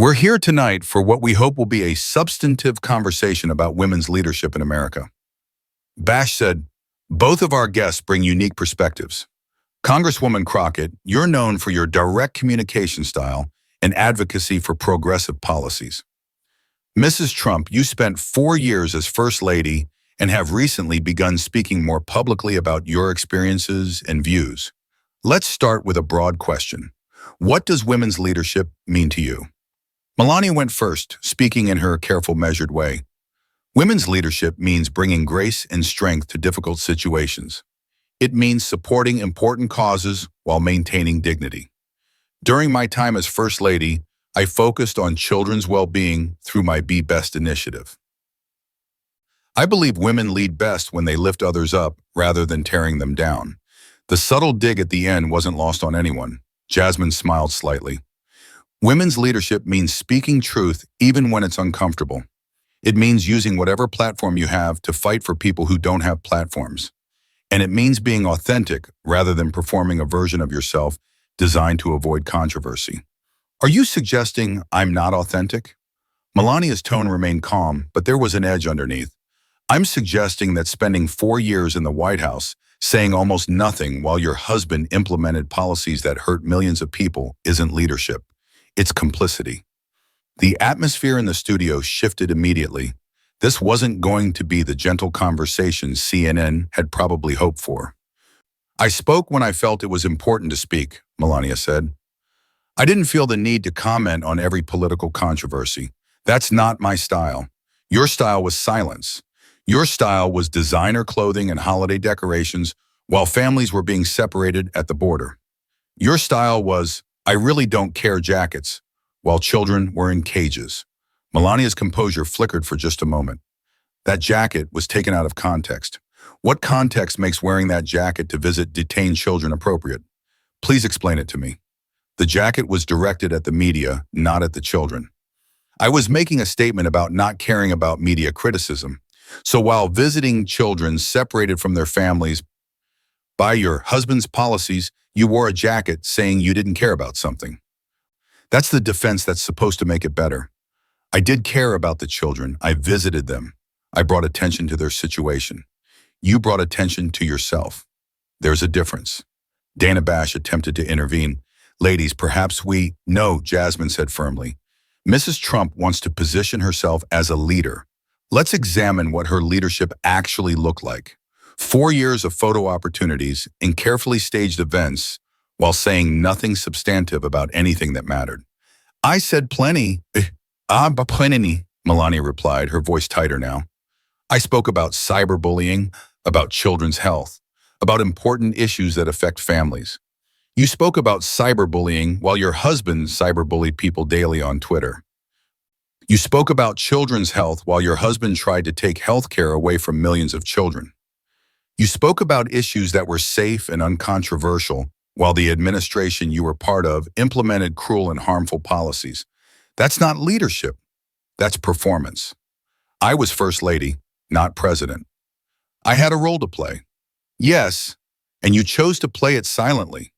We're here tonight for what we hope will be a substantive conversation about women's leadership in America. Bash said, both of our guests bring unique perspectives. Congresswoman Crockett, you're known for your direct communication style and advocacy for progressive policies. Mrs. Trump, you spent 4 years as First Lady and have recently begun speaking more publicly about your experiences and views. Let's start with a broad question. What does women's leadership mean to you? Melania went first, speaking in her careful, measured way. Women's leadership means bringing grace and strength to difficult situations. It means supporting important causes while maintaining dignity. During my time as First Lady, I focused on children's well-being through my Be Best initiative. I believe women lead best when they lift others up rather than tearing them down. The subtle dig at the end wasn't lost on anyone. Jasmine smiled slightly. Women's leadership means speaking truth even when it's uncomfortable. It means using whatever platform you have to fight for people who don't have platforms. And it means being authentic rather than performing a version of yourself designed to avoid controversy. Are you suggesting I'm not authentic? Melania's tone remained calm, but there was an edge underneath. I'm suggesting that spending 4 years in the White House, saying almost nothing while your husband implemented policies that hurt millions of people isn't leadership. It's complicity. The atmosphere in the studio shifted immediately. This wasn't going to be the gentle conversation CNN had probably hoped for. I spoke when I felt it was important to speak, Melania said. I didn't feel the need to comment on every political controversy. That's not my style. Your style was silence. Your style was designer clothing and holiday decorations while families were being separated at the border. Your style was, I really don't care jackets, while children were in cages. Melania's composure flickered for just a moment. That jacket was taken out of context. What context makes wearing that jacket to visit detained children appropriate? Please explain it to me. The jacket was directed at the media, not at the children. I was making a statement about not caring about media criticism. So while visiting children separated from their families by your husband's policies, you wore a jacket saying you didn't care about something. That's the defense that's supposed to make it better. I did care about the children. I visited them. I brought attention to their situation. You brought attention to yourself. There's a difference. Dana Bash attempted to intervene. Ladies, perhaps we... No, Jasmine said firmly. Mrs. Trump wants to position herself as a leader. Let's examine what her leadership actually looked like. 4 years of photo opportunities and carefully staged events while saying nothing substantive about anything that mattered. I said plenty. Plenty, Melania replied, her voice tighter now. I spoke about cyberbullying, about children's health, about important issues that affect families. You spoke about cyberbullying while your husband cyberbullied people daily on Twitter. You spoke about children's health while your husband tried to take health care away from millions of children. You spoke about issues that were safe and uncontroversial while the administration you were part of implemented cruel and harmful policies. That's not leadership. That's performance. I was First Lady, not President. I had a role to play. Yes, and you chose to play it silently.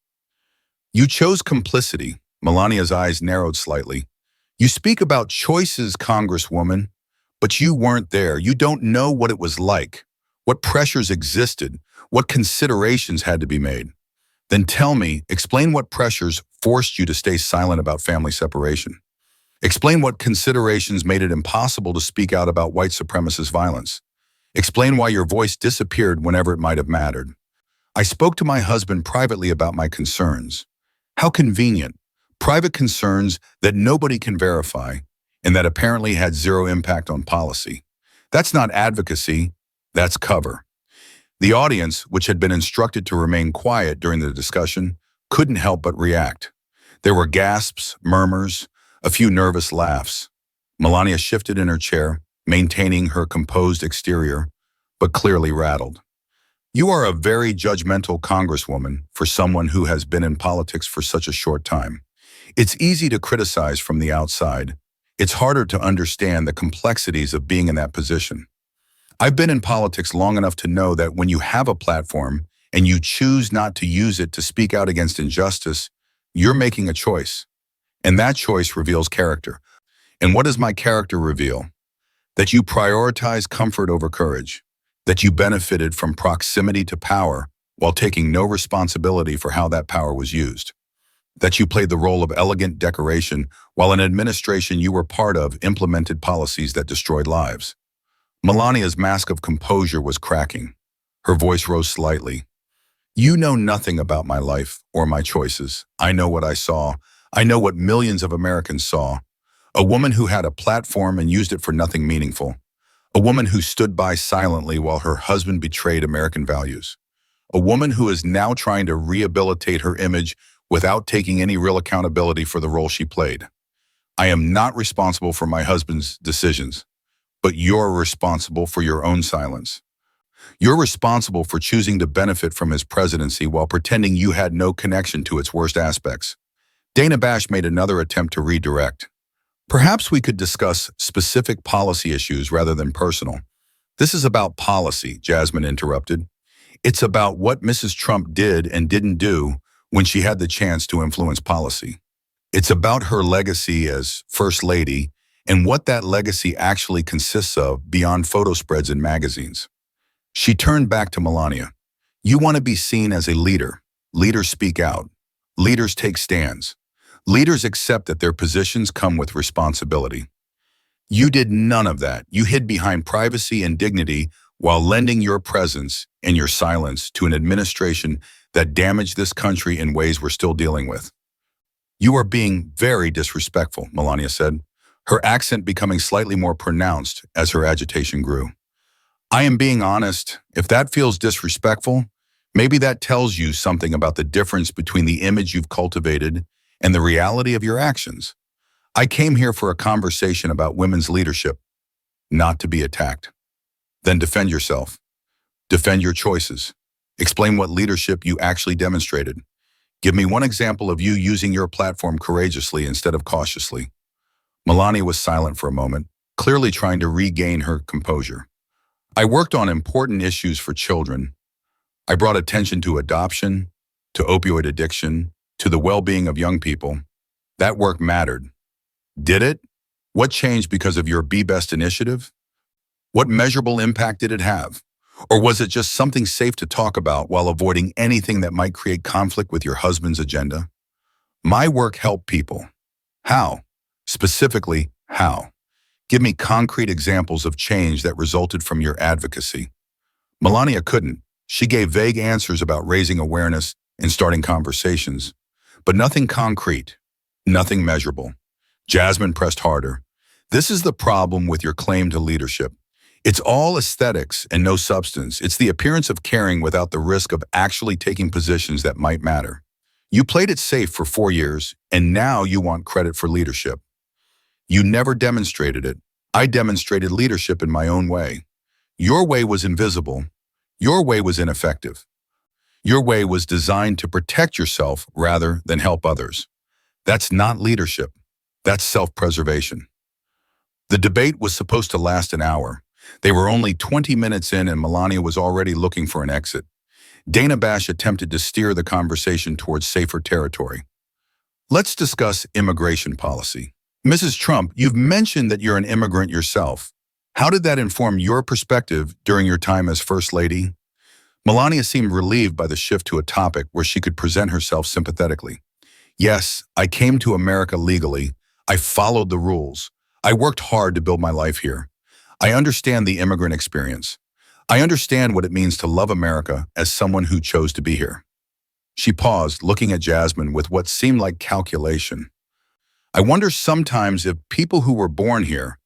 You chose complicity. Melania's eyes narrowed slightly. You speak about choices, Congresswoman, but you weren't there. You don't know what it was like, what pressures existed, what considerations had to be made. Then tell me, explain what pressures forced you to stay silent about family separation. Explain what considerations made it impossible to speak out about white supremacist violence. Explain why your voice disappeared whenever it might have mattered. I spoke to my husband privately about my concerns. How convenient. Private concerns that nobody can verify and that apparently had zero impact on policy. That's not advocacy, that's cover. The audience, which had been instructed to remain quiet during the discussion, couldn't help but react. There were gasps, murmurs, a few nervous laughs. Melania shifted in her chair, maintaining her composed exterior, but clearly rattled. You are a very judgmental Congresswoman for someone who has been in politics for such a short time. It's easy to criticize from the outside. It's harder to understand the complexities of being in that position. I've been in politics long enough to know that when you have a platform and you choose not to use it to speak out against injustice, you're making a choice. And that choice reveals character. And what does my character reveal? That you prioritize comfort over courage, that you benefited from proximity to power while taking no responsibility for how that power was used, that you played the role of elegant decoration while an administration you were part of implemented policies that destroyed lives. Melania's mask of composure was cracking. Her voice rose slightly. You know nothing about my life or my choices. I know what I saw. I know what millions of Americans saw. A woman who had a platform and used it for nothing meaningful. A woman who stood by silently while her husband betrayed American values. A woman who is now trying to rehabilitate her image without taking any real accountability for the role she played. I am not responsible for my husband's decisions, but you're responsible for your own silence. You're responsible for choosing to benefit from his presidency while pretending you had no connection to its worst aspects. Dana Bash made another attempt to redirect. Perhaps we could discuss specific policy issues rather than personal. This is about policy, Jasmine interrupted. It's about what Mrs. Trump did and didn't do when she had the chance to influence policy. It's about her legacy as First Lady and what that legacy actually consists of beyond photo spreads in magazines. She turned back to Melania. You want to be seen as a leader. Leaders speak out. Leaders take stands. Leaders accept that their positions come with responsibility. You did none of that. You hid behind privacy and dignity while lending your presence and your silence to an administration that damaged this country in ways we're still dealing with. You are being very disrespectful, Melania said, her accent becoming slightly more pronounced as her agitation grew. I am being honest. If that feels disrespectful, maybe that tells you something about the difference between the image you've cultivated and the reality of your actions. I came here for a conversation about women's leadership, not to be attacked. Then defend yourself. Defend your choices. Explain what leadership you actually demonstrated. Give me one example of you using your platform courageously instead of cautiously. Melania was silent for a moment, clearly trying to regain her composure. I worked on important issues for children. I brought attention to adoption, to opioid addiction, to the well-being of young people. That work mattered. Did it? What changed because of your Be Best initiative? What measurable impact did it have? Or was it just something safe to talk about while avoiding anything that might create conflict with your husband's agenda? My work helped people. How? Specifically, how? Give me concrete examples of change that resulted from your advocacy. Melania couldn't. She gave vague answers about raising awareness and starting conversations, but nothing concrete, nothing measurable. Jasmine pressed harder. This is the problem with your claim to leadership. It's all aesthetics and no substance. It's the appearance of caring without the risk of actually taking positions that might matter. You played it safe for 4 years, and now you want credit for leadership. You never demonstrated it. I demonstrated leadership in my own way. Your way was invisible. Your way was ineffective. Your way was designed to protect yourself rather than help others. That's not leadership. That's self-preservation. The debate was supposed to last an hour. They were only 20 minutes in and Melania was already looking for an exit. Dana Bash attempted to steer the conversation towards safer territory. Let's discuss immigration policy. Mrs. Trump, you've mentioned that you're an immigrant yourself. How did that inform your perspective during your time as First Lady? Melania seemed relieved by the shift to a topic where she could present herself sympathetically. Yes, I came to America legally. I followed the rules. I worked hard to build my life here. I understand the immigrant experience. I understand what it means to love America as someone who chose to be here. She paused, looking at Jasmine with what seemed like calculation. I wonder sometimes if people who were born here,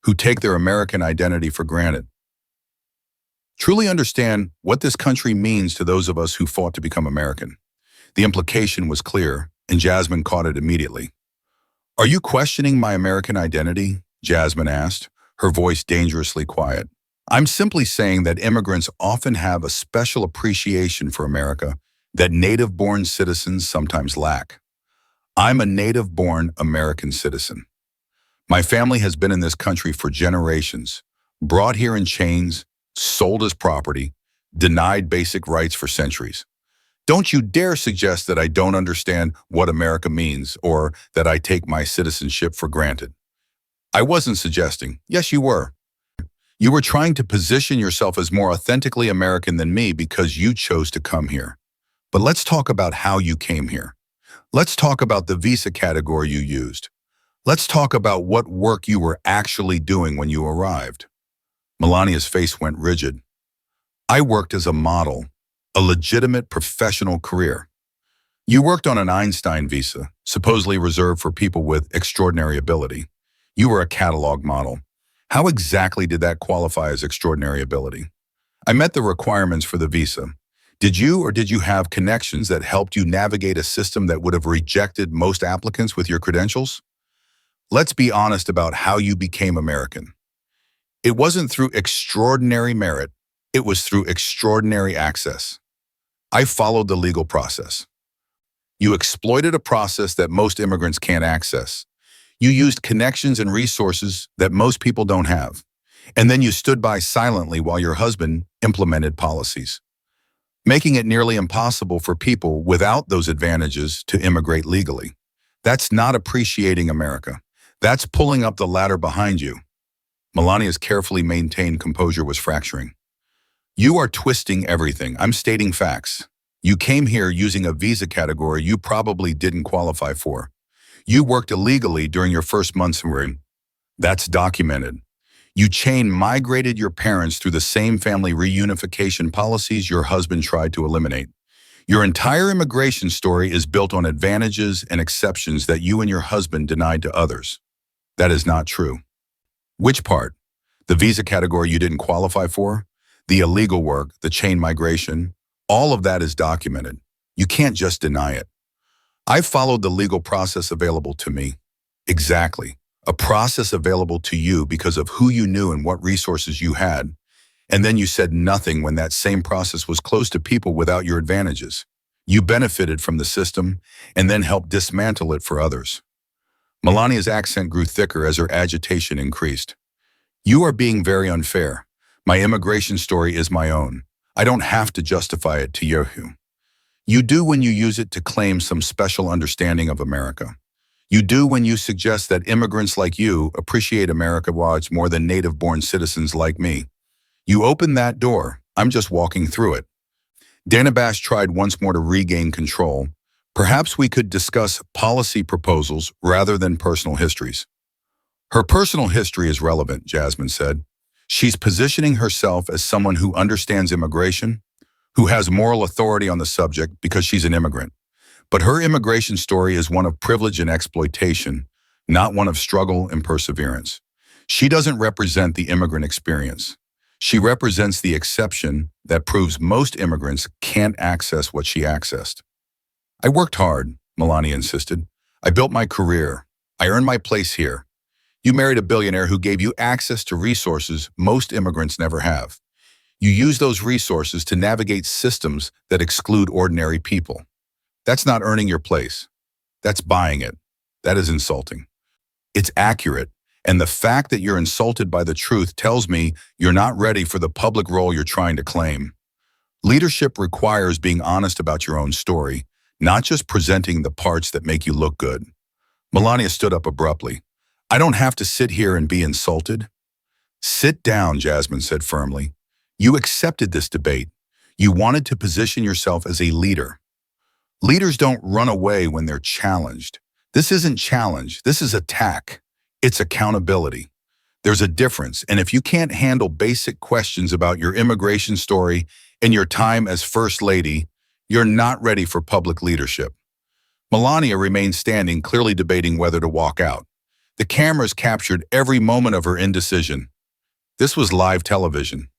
who take their American identity for granted, truly understand what this country means to those of us who fought to become American. The implication was clear, and Jasmine caught it immediately. Are you questioning my American identity? Jasmine asked, her voice dangerously quiet. I'm simply saying that immigrants often have a special appreciation for America that native-born citizens sometimes lack. I'm a native-born American citizen. My family has been in this country for generations, brought here in chains, sold as property, denied basic rights for centuries. Don't you dare suggest that I don't understand what America means or that I take my citizenship for granted. I wasn't suggesting. Yes, you were. You were trying to position yourself as more authentically American than me because you chose to come here. But let's talk about how you came here. Let's talk about the visa category you used. Let's talk about what work you were actually doing when you arrived. Melania's face went rigid. I worked as a model, a legitimate professional career. You worked on an Einstein visa, supposedly reserved for people with extraordinary ability. You were a catalog model. How exactly did that qualify as extraordinary ability? I met the requirements for the visa. Did you or did you have connections that helped you navigate a system that would have rejected most applicants with your credentials? Let's be honest about how you became American. It wasn't through extraordinary merit. It was through extraordinary access. I followed the legal process. You exploited a process that most immigrants can't access. You used connections and resources that most people don't have. And then you stood by silently while your husband implemented policies, making it nearly impossible for people without those advantages to immigrate legally. That's not appreciating America. That's pulling up the ladder behind you. Melania's carefully maintained composure was fracturing. You are twisting everything. I'm stating facts. You came here using a visa category you probably didn't qualify for. You worked illegally during your first months in. That's documented. You chain migrated your parents through the same family reunification policies your husband tried to eliminate. Your entire immigration story is built on advantages and exceptions that you and your husband denied to others. That is not true. Which part? The visa category you didn't qualify for? The illegal work, the chain migration? All of that is documented. You can't just deny it. I followed the legal process available to me. Exactly. A process available to you because of who you knew and what resources you had. And then you said nothing when that same process was closed to people without your advantages. You benefited from the system and then helped dismantle it for others. Melania's accent grew thicker as her agitation increased. You are being very unfair. My immigration story is my own. I don't have to justify it to you. You do when you use it to claim some special understanding of America. You do when you suggest that immigrants like you appreciate America more than native-born citizens like me. You open that door. I'm just walking through it. Dana Bash tried once more to regain control. Perhaps we could discuss policy proposals rather than personal histories. Her personal history is relevant, Jasmine said. She's positioning herself as someone who understands immigration, who has moral authority on the subject because she's an immigrant. But her immigration story is one of privilege and exploitation, not one of struggle and perseverance. She doesn't represent the immigrant experience. She represents the exception that proves most immigrants can't access what she accessed. I worked hard, Melania insisted. I built my career. I earned my place here. You married a billionaire who gave you access to resources most immigrants never have. You use those resources to navigate systems that exclude ordinary people. That's not earning your place. That's buying it. That is insulting. It's accurate, and the fact that you're insulted by the truth tells me you're not ready for the public role you're trying to claim. Leadership requires being honest about your own story, not just presenting the parts that make you look good. Melania stood up abruptly. I don't have to sit here and be insulted. Sit down, Jasmine said firmly. You accepted this debate. You wanted to position yourself as a leader. Leaders don't run away when they're challenged. This isn't challenge. This is attack. It's accountability. There's a difference, and if you can't handle basic questions about your immigration story and your time as First Lady, you're not ready for public leadership. Melania remained standing, clearly debating whether to walk out. The cameras captured every moment of her indecision. This was live television.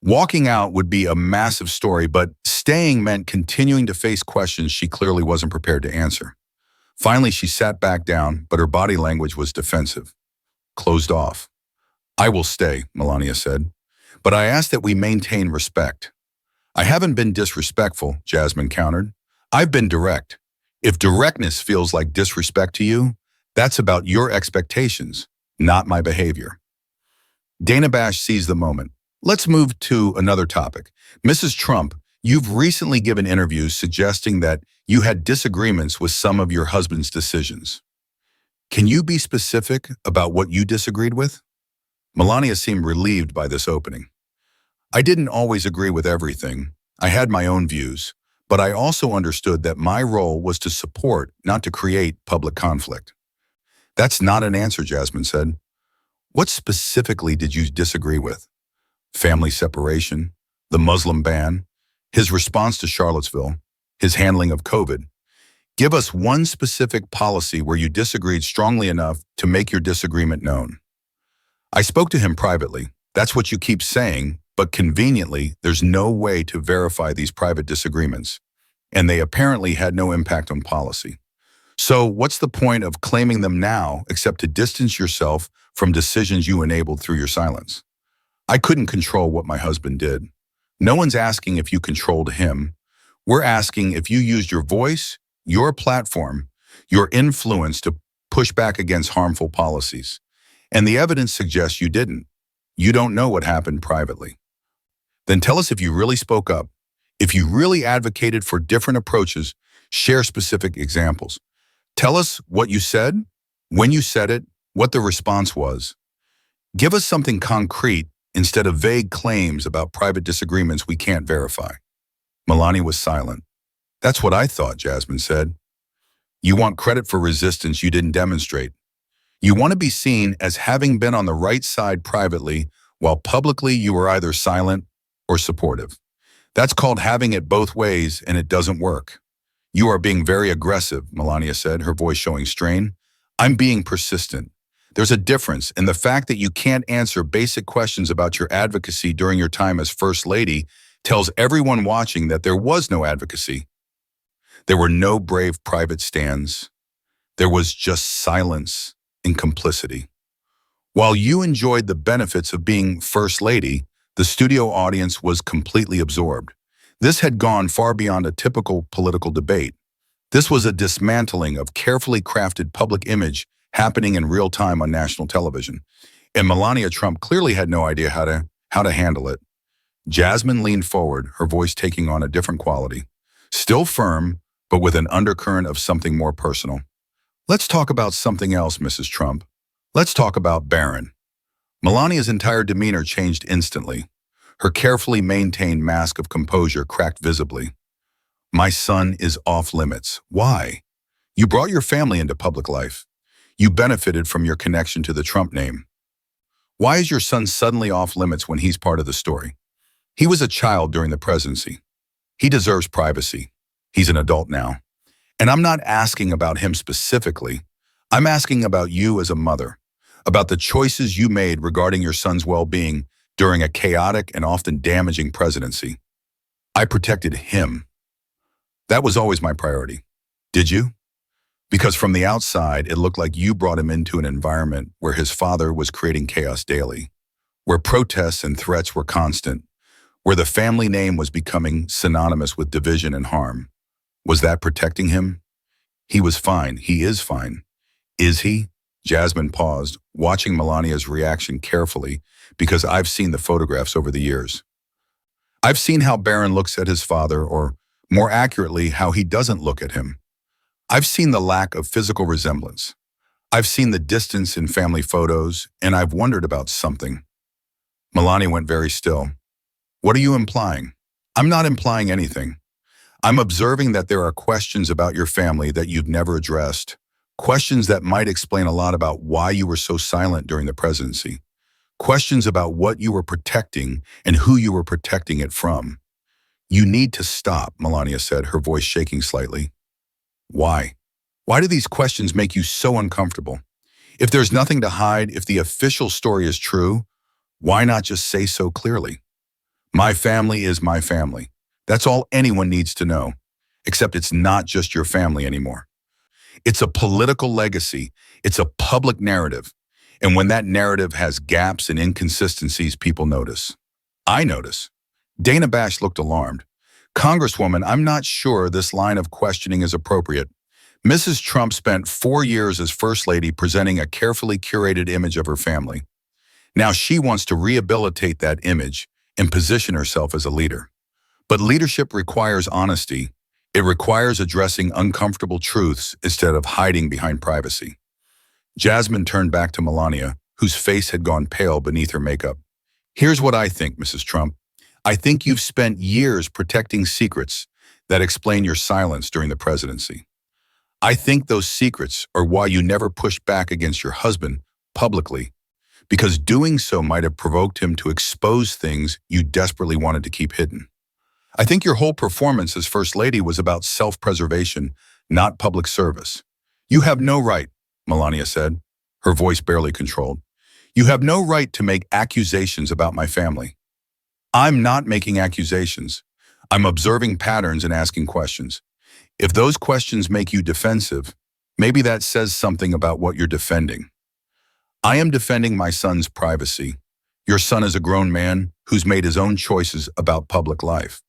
Walking out would be a massive story, but staying meant continuing to face questions she clearly wasn't prepared to answer. Finally, she sat back down, but her body language was defensive. Closed off. I will stay, Melania said, but I ask that we maintain respect. I haven't been disrespectful, Jasmine countered. I've been direct. If directness feels like disrespect to you, that's about your expectations, not my behavior. Dana Bash seized the moment. Let's move to another topic. Mrs. Trump, you've recently given interviews suggesting that you had disagreements with some of your husband's decisions. Can you be specific about what you disagreed with? Melania seemed relieved by this opening. I didn't always agree with everything. I had my own views, but I also understood that my role was to support, not to create public conflict. That's not an answer, Jasmine said. What specifically did you disagree with? Family separation, the Muslim ban, his response to Charlottesville, his handling of COVID. Give us one specific policy where you disagreed strongly enough to make your disagreement known. I spoke to him privately. That's what you keep saying, but conveniently, there's no way to verify these private disagreements, and they apparently had no impact on policy. So what's the point of claiming them now except to distance yourself from decisions you enabled through your silence? I couldn't control what my husband did. No one's asking if you controlled him. We're asking if you used your voice, your platform, your influence to push back against harmful policies. And the evidence suggests you didn't. You don't know what happened privately. Then tell us if you really spoke up. If you really advocated for different approaches, share specific examples. Tell us what you said, when you said it, what the response was. Give us something concrete instead of vague claims about private disagreements we can't verify. Melania was silent. That's what I thought, Jasmine said. You want credit for resistance you didn't demonstrate. You want to be seen as having been on the right side privately, while publicly you were either silent or supportive. That's called having it both ways, and it doesn't work. You are being very aggressive, Melania said, her voice showing strain. I'm being persistent. There's a difference, and the fact that you can't answer basic questions about your advocacy during your time as First Lady tells everyone watching that there was no advocacy. There were no brave private stands. There was just silence and complicity. While you enjoyed the benefits of being First Lady, the studio audience was completely absorbed. This had gone far beyond a typical political debate. This was a dismantling of carefully crafted public image happening in real time on national television. And Melania Trump clearly had no idea how to handle it. Jasmine leaned forward, her voice taking on a different quality. Still firm, but with an undercurrent of something more personal. Let's talk about something else, Mrs. Trump. Let's talk about Barron. Melania's entire demeanor changed instantly. Her carefully maintained mask of composure cracked visibly. My son is off limits. Why? You brought your family into public life. You benefited from your connection to the Trump name. Why is your son suddenly off limits when he's part of the story? He was a child during the presidency. He deserves privacy. He's an adult now. And I'm not asking about him specifically. I'm asking about you as a mother, about the choices you made regarding your son's well-being during a chaotic and often damaging presidency. I protected him. That was always my priority. Did you? Because from the outside, it looked like you brought him into an environment where his father was creating chaos daily, where protests and threats were constant, where the family name was becoming synonymous with division and harm. Was that protecting him? He was fine. He is fine. Is he? Jasmine paused, watching Melania's reaction carefully, because I've seen the photographs over the years. I've seen how Barron looks at his father, or more accurately, how he doesn't look at him. I've seen the lack of physical resemblance. I've seen the distance in family photos, and I've wondered about something. Melania went very still. What are you implying? I'm not implying anything. I'm observing that there are questions about your family that you've never addressed, questions that might explain a lot about why you were so silent during the presidency, questions about what you were protecting and who you were protecting it from. You need to stop, Melania said, her voice shaking slightly. Why? Why do these questions make you so uncomfortable? If there's nothing to hide, if the official story is true, why not just say so clearly? My family is my family. That's all anyone needs to know, except it's not just your family anymore. It's a political legacy. It's a public narrative. And when that narrative has gaps and inconsistencies, people notice. I notice. Dana Bash looked alarmed. Congresswoman, I'm not sure this line of questioning is appropriate. Mrs. Trump spent 4 years as First Lady presenting a carefully curated image of her family. Now she wants to rehabilitate that image and position herself as a leader. But leadership requires honesty. It requires addressing uncomfortable truths instead of hiding behind privacy. Jasmine turned back to Melania, whose face had gone pale beneath her makeup. Here's what I think, Mrs. Trump. I think you've spent years protecting secrets that explain your silence during the presidency. I think those secrets are why you never pushed back against your husband publicly, because doing so might have provoked him to expose things you desperately wanted to keep hidden. I think your whole performance as First Lady was about self-preservation, not public service. You have no right, Melania said, her voice barely controlled. You have no right to make accusations about my family. I'm not making accusations. I'm observing patterns and asking questions. If those questions make you defensive, maybe that says something about what you're defending. I am defending my son's privacy. Your son is a grown man who's made his own choices about public life.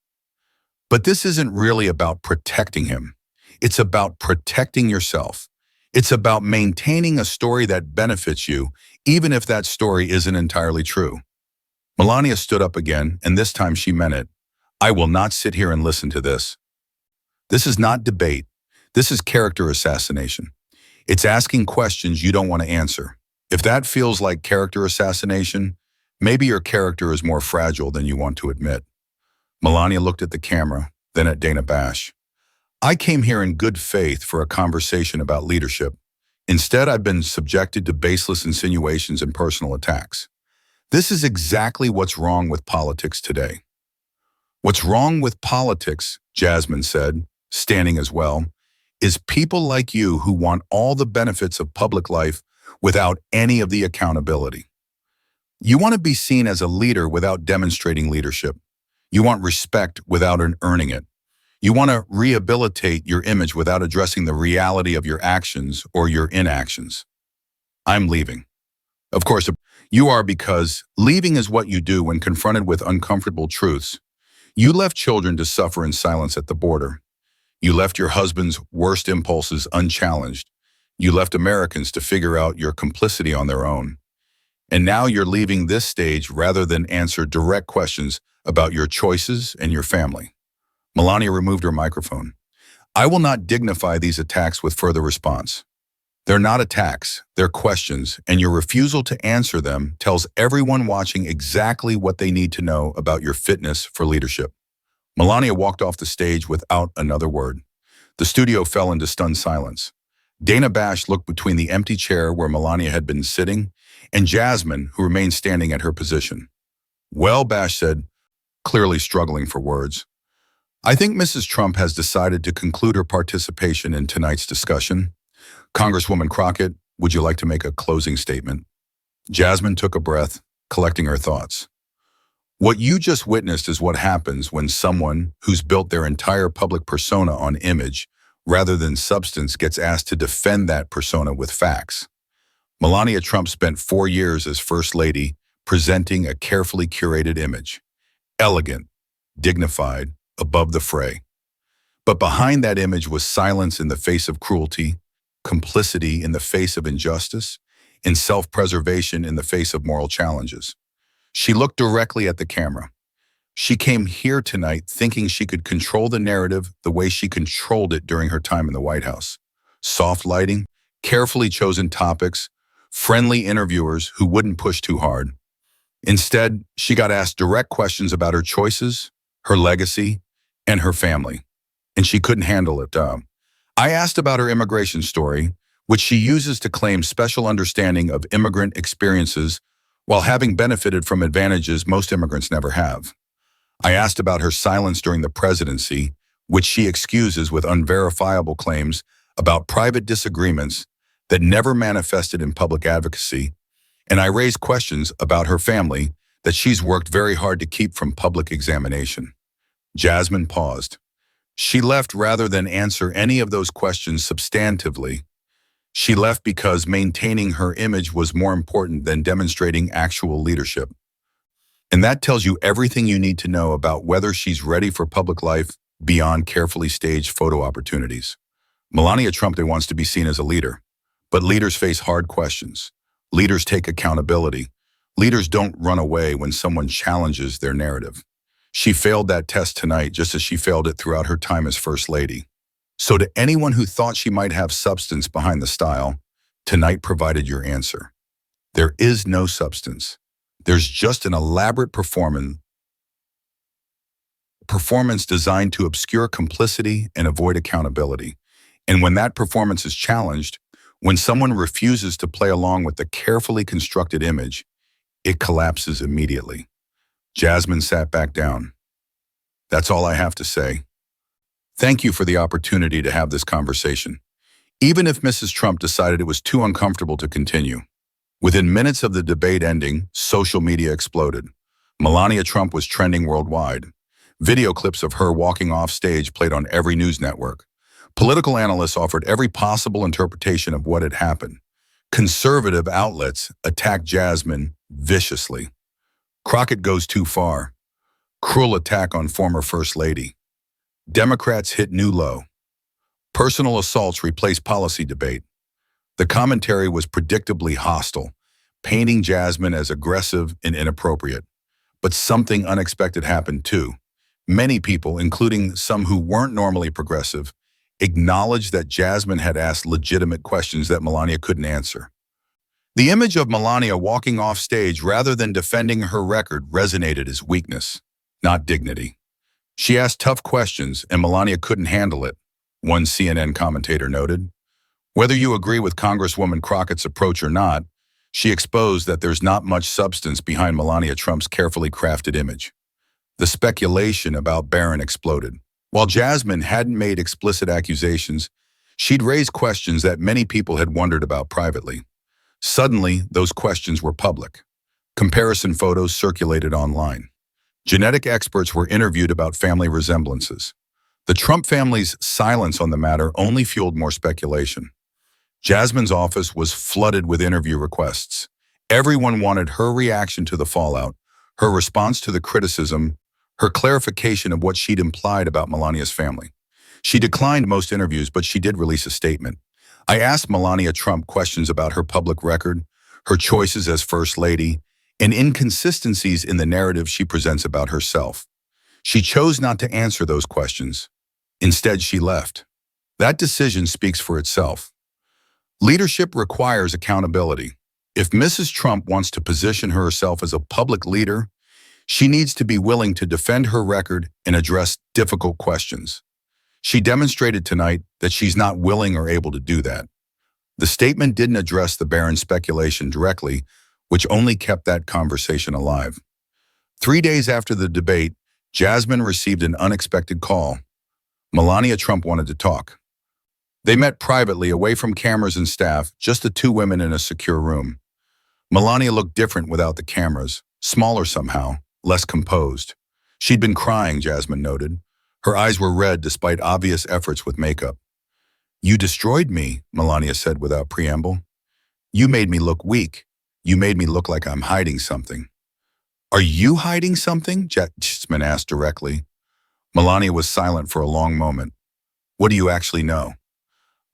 But this isn't really about protecting him. It's about protecting yourself. It's about maintaining a story that benefits you, even if that story isn't entirely true. Melania stood up again, and this time she meant it. I will not sit here and listen to this. This is not debate. This is character assassination. It's asking questions you don't want to answer. If that feels like character assassination, maybe your character is more fragile than you want to admit. Melania looked at the camera, then at Dana Bash. I came here in good faith for a conversation about leadership. Instead, I've been subjected to baseless insinuations and personal attacks. This is exactly what's wrong with politics today. What's wrong with politics, Jasmine said, standing as well, is people like you who want all the benefits of public life without any of the accountability. You want to be seen as a leader without demonstrating leadership. You want respect without earning it. You want to rehabilitate your image without addressing the reality of your actions or your inactions. I'm leaving. Of course, you are, because leaving is what you do when confronted with uncomfortable truths. You left children to suffer in silence at the border. You left your husband's worst impulses unchallenged. You left Americans to figure out your complicity on their own. And now you're leaving this stage rather than answer direct questions about your choices and your family. Melania removed her microphone. I will not dignify these attacks with further response. They're not attacks, they're questions, and your refusal to answer them tells everyone watching exactly what they need to know about your fitness for leadership. Melania walked off the stage without another word. The studio fell into stunned silence. Dana Bash looked between the empty chair where Melania had been sitting and Jasmine, who remained standing at her position. Well, Bash said, clearly struggling for words, I think Mrs. Trump has decided to conclude her participation in tonight's discussion. Congresswoman Crockett, would you like to make a closing statement? Jasmine took a breath, collecting her thoughts. What you just witnessed is what happens when someone who's built their entire public persona on image rather than substance gets asked to defend that persona with facts. Melania Trump spent 4 years as First Lady presenting a carefully curated image. Elegant, dignified, above the fray. But behind that image was silence in the face of cruelty, complicity in the face of injustice, and self-preservation in the face of moral challenges. She looked directly at the camera. She came here tonight thinking she could control the narrative the way she controlled it during her time in the White House. Soft lighting, carefully chosen topics, friendly interviewers who wouldn't push too hard. Instead, she got asked direct questions about her choices, her legacy, and her family, and she couldn't handle it. I asked about her immigration story, which she uses to claim special understanding of immigrant experiences while having benefited from advantages most immigrants never have. I asked about her silence during the presidency, which she excuses with unverifiable claims about private disagreements that never manifested in public advocacy, and I raised questions about her family that she's worked very hard to keep from public examination. Jasmine paused. She left rather than answer any of those questions substantively. She left because maintaining her image was more important than demonstrating actual leadership. And that tells you everything you need to know about whether she's ready for public life beyond carefully staged photo opportunities. Melania Trump wants to be seen as a leader, but leaders face hard questions. Leaders take accountability. Leaders don't run away when someone challenges their narrative. She failed that test tonight just as she failed it throughout her time as First Lady. So to anyone who thought she might have substance behind the style, Tonight provided your answer. There is no substance. There's just an elaborate performance designed to obscure complicity and avoid accountability. And when that performance is challenged, when someone refuses to play along with the carefully constructed image, it collapses immediately. Jasmine sat back down. That's all I have to say. Thank you for the opportunity to have this conversation. Even if Mrs. Trump decided it was too uncomfortable to continue. Within minutes of the debate ending, social media exploded. Melania Trump was trending worldwide. Video clips of her walking off stage played on every news network. Political analysts offered every possible interpretation of what had happened. Conservative outlets attacked Jasmine viciously. Crockett goes too far. Cruel attack on former First Lady. Democrats hit new low. Personal assaults replaced policy debate. The commentary was predictably hostile, painting Jasmine as aggressive and inappropriate. But something unexpected happened too. Many people, including some who weren't normally progressive, acknowledged that Jasmine had asked legitimate questions that Melania couldn't answer. The image of Melania walking off stage rather than defending her record resonated as weakness, not dignity. She asked tough questions and Melania couldn't handle it, one CNN commentator noted. Whether you agree with Congresswoman Crockett's approach or not, she exposed that there's not much substance behind Melania Trump's carefully crafted image. The speculation about Barron exploded. While Jasmine hadn't made explicit accusations, she'd raised questions that many people had wondered about privately. Suddenly, those questions were public. Comparison photos circulated online. Genetic experts were interviewed about family resemblances. The Trump family's silence on the matter only fueled more speculation. Jasmine's office was flooded with interview requests. Everyone wanted her reaction to the fallout, her response to the criticism, her clarification of what she'd implied about Melania's family. She declined most interviews, but she did release a statement. I asked Melania Trump questions about her public record, her choices as First Lady, and inconsistencies in the narrative she presents about herself. She chose not to answer those questions. Instead, she left. That decision speaks for itself. Leadership requires accountability. If Mrs. Trump wants to position herself as a public leader, she needs to be willing to defend her record and address difficult questions. She demonstrated tonight that she's not willing or able to do that. The statement didn't address the Barron speculation directly, which only kept that conversation alive. 3 days after the debate, Jasmine received an unexpected call. Melania Trump wanted to talk. They met privately, away from cameras and staff, just the two women in a secure room. Melania looked different without the cameras, smaller somehow, less composed. She'd been crying, Jasmine noted. Her eyes were red despite obvious efforts with makeup. You destroyed me, Melania said without preamble. You made me look weak. You made me look like I'm hiding something. Are you hiding something? Jasmine asked directly. Melania was silent for a long moment. What do you actually know?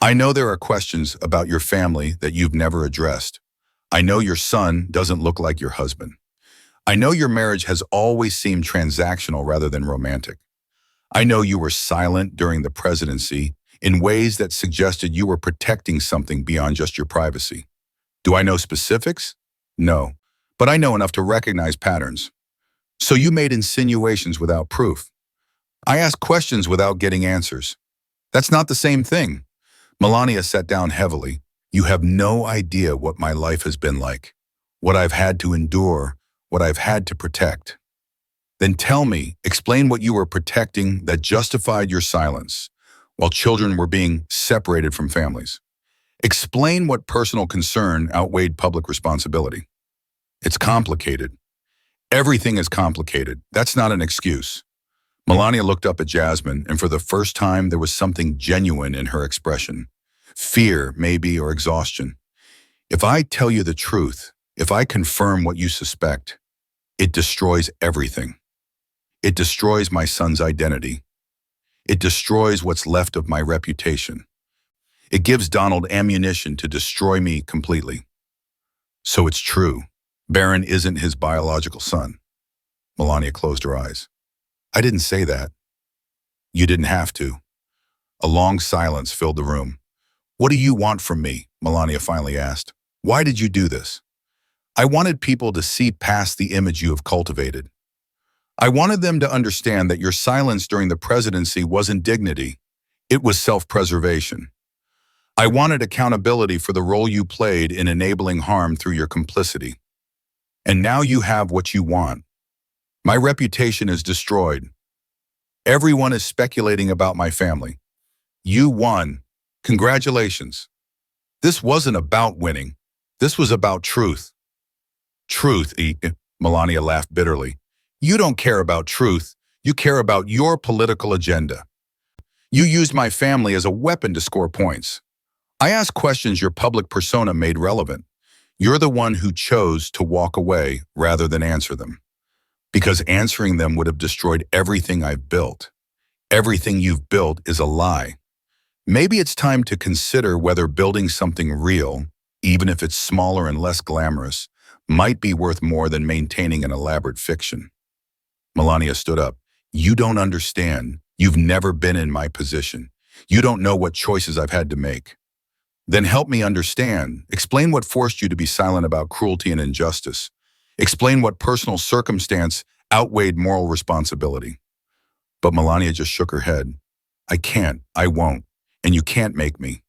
I know there are questions about your family that you've never addressed. I know your son doesn't look like your husband. I know your marriage has always seemed transactional rather than romantic. I know you were silent during the presidency in ways that suggested you were protecting something beyond just your privacy. Do I know specifics? No, but I know enough to recognize patterns. So you made insinuations without proof. I asked questions without getting answers. That's not the same thing. Melania sat down heavily. You have no idea what my life has been like, what I've had to endure, what I've had to protect. Then tell me, explain what you were protecting that justified your silence while children were being separated from families. Explain what personal concern outweighed public responsibility. It's complicated. Everything is complicated. That's not an excuse. Melania looked up at Jasmine, and for the first time there was something genuine in her expression. Fear, maybe, or exhaustion. If I tell you the truth, if I confirm what you suspect, it destroys everything. It destroys my son's identity. It destroys what's left of my reputation. It gives Donald ammunition to destroy me completely. So it's true. Barron isn't his biological son. Melania closed her eyes. I didn't say that. You didn't have to. A long silence filled the room. "What do you want from me?" Melania finally asked. "Why did you do this?" "I wanted people to see past the image you have cultivated. I wanted them to understand that your silence during the presidency wasn't dignity, it was self-preservation. I wanted accountability for the role you played in enabling harm through your complicity. And now you have what you want. My reputation is destroyed. Everyone is speculating about my family. You won. Congratulations." This wasn't about winning. This was about truth. "Truth," Melania laughed bitterly. "You don't care about truth. You care about your political agenda. You used my family as a weapon to score points. I asked questions your public persona made relevant. You're the one who chose to walk away rather than answer them. Because answering them would have destroyed everything I've built. Everything you've built is a lie. Maybe it's time to consider whether building something real, even if it's smaller and less glamorous, might be worth more than maintaining an elaborate fiction." Melania stood up. "You don't understand. You've never been in my position. You don't know what choices I've had to make." "Then help me understand. Explain what forced you to be silent about cruelty and injustice. Explain what personal circumstance outweighed moral responsibility." But Melania just shook her head. "I can't. I won't. And you can't make me."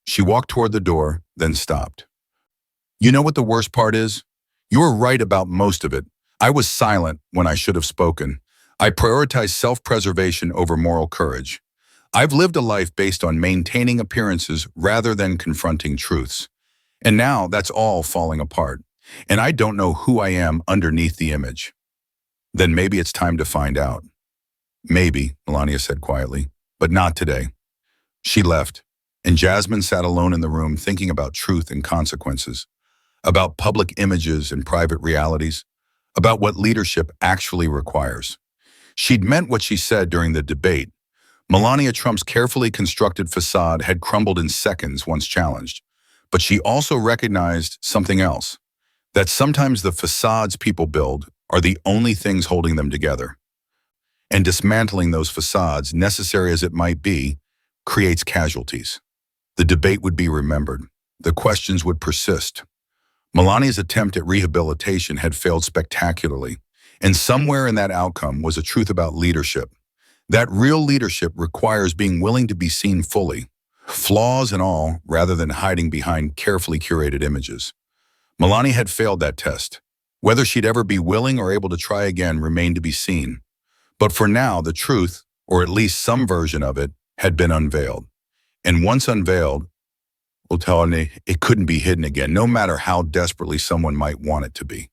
She walked toward the door, then stopped. "You know what the worst part is? You were right about most of it. I was silent when I should have spoken. I prioritized self-preservation over moral courage. I've lived a life based on maintaining appearances rather than confronting truths. And now that's all falling apart. And I don't know who I am underneath the image." "Then maybe it's time to find out." "Maybe," Melania said quietly, "but not today." She left, and Jasmine sat alone in the room thinking about truth and consequences, about public images and private realities, about what leadership actually requires. She'd meant what she said during the debate. Melania Trump's carefully constructed facade had crumbled in seconds once challenged, but she also recognized something else, that sometimes the facades people build are the only things holding them together. And dismantling those facades, necessary as it might be, creates casualties. The debate would be remembered. The questions would persist. Melania's attempt at rehabilitation had failed spectacularly, and somewhere in that outcome was a truth about leadership. That real leadership requires being willing to be seen fully, flaws and all, rather than hiding behind carefully curated images. Melania had failed that test. Whether she'd ever be willing or able to try again remained to be seen. But for now, the truth, or at least some version of it, had been unveiled. And once unveiled, it couldn't be hidden again, no matter how desperately someone might want it to be.